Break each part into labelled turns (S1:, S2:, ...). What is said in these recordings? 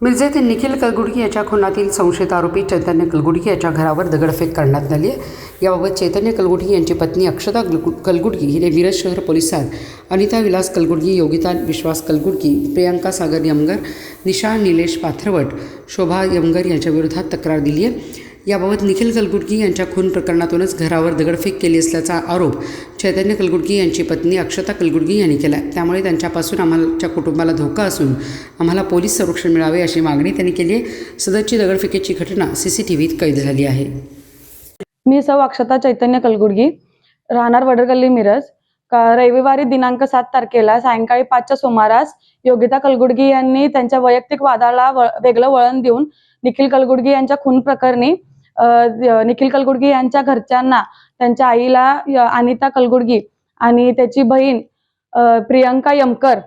S1: मिरजेत निखिल कलगुडगी याच्या खुनातील संशयित आरोपी चैतन्य कलगुडगी याच्या घरावर दगडफेक करण्यात आली आहे। याबाबत चैतन्य कलगुडगी यांची पत्नी अक्षता कलगुडगी हिने मिरज शहर पोलिसांत अनिता विलास कलगुडगी, योगिता विश्वास कलगुडगी, प्रियंका सागर यमगर, निशा निलेश पाथरवट, शोभा यमगर यांच्या विरोधात तक्रार दिली आहे। याबाबत निखिल कलगुडगी यांच्या खून प्रकरणातूनच घरावर दगडफेक केली असल्याचा आरोप चैतन्य कलगुडगी यांची पत्नी अक्षता कलगुडगी यांनी केला। त्यामुळे त्यांच्यापासून आमच्या कुटुंबाला धोका असून आम्हाला पोलीस संरक्षण मिळावे अशी मागणी त्यांनी केली आहे। सदरची दगडफेकीची घटना CCTVत कैद झाली आहे।
S2: मी सौ अक्षता चैतन्य कलगुडगी, राहणार वडरगल्ली मिरज। रविवारी दिनांक 7 तारखेला सायंकाळी 5च्या सुमारास योगिता कलगुडगी यांनी त्यांच्या वैयक्तिक वादाला वेगळं वळण देऊन निखिल कलगुडगी यांच्या खून प्रकरणी निखिल कलगुडगी यांच्या घरच्यांना, त्यांच्या आईला अनिता कलगुडगी आणि त्याची बहीण प्रियंका यमकर,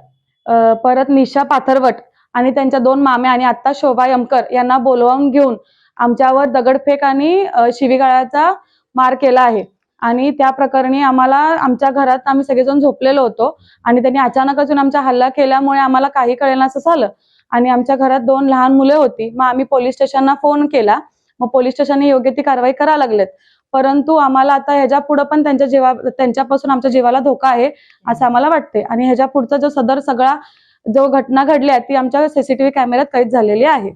S2: परत निशा पाथरवट आणि त्यांच्या 2 माम्या आणि आत्ता शोभा यमकर यांना बोलवून घेऊन आमच्यावर दगडफेक आणि शिवीगाळाचा मार केला आहे। आणि त्या प्रकरणी आम्हाला आमच्या घरात आम्ही सगळेजण झोपलेलो होतो आणि त्यांनी अचानकच येऊन आमचा हल्ला केल्यामुळे आम्हाला काही कळेना असं झालं आणि आमच्या घरात 2 लहान मुले होती। मग आम्ही पोलीस स्टेशनला फोन केला। मग पोलीस स्टेशनने योग्य ती कारवाई करायला लागलेत, परंतु आम्हाला आता ह्याच्या पुढे पण त्यांच्यापासून आमच्या जीवाला धोका आहे असं आम्हाला वाटते आणि ह्याच्या पुढचा जो घटना घडली आहे ती आमच्या CCTV कॅमेऱ्यात कैद झालेली आहे।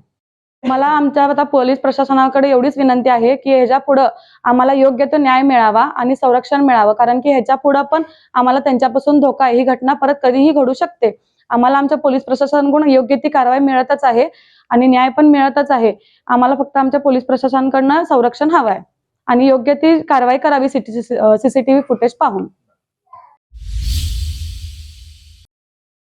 S2: मला आमच्या आता पोलीस प्रशासनाकडे एवढीच विनंती आहे की ह्याच्या पुढे आम्हाला योग्य तो न्याय मिळावा आणि संरक्षण मिळावं, कारण की ह्याच्या पुढे पण आम्हाला त्यांच्यापासून धोका आहे। ही घटना परत कधीही घडू शकते। आम्हाला आमच्या पोलीस प्रशासनाकडून योग्य ती कारवाई मिळतच आहे आणि न्याय पण मिळतच आहे। आम्हाला फक्त आमच्या पोलीस प्रशासनाकडून संरक्षण हवं आहे आणि योग्य ती कारवाई करावी CCTV फुटेज पाहून।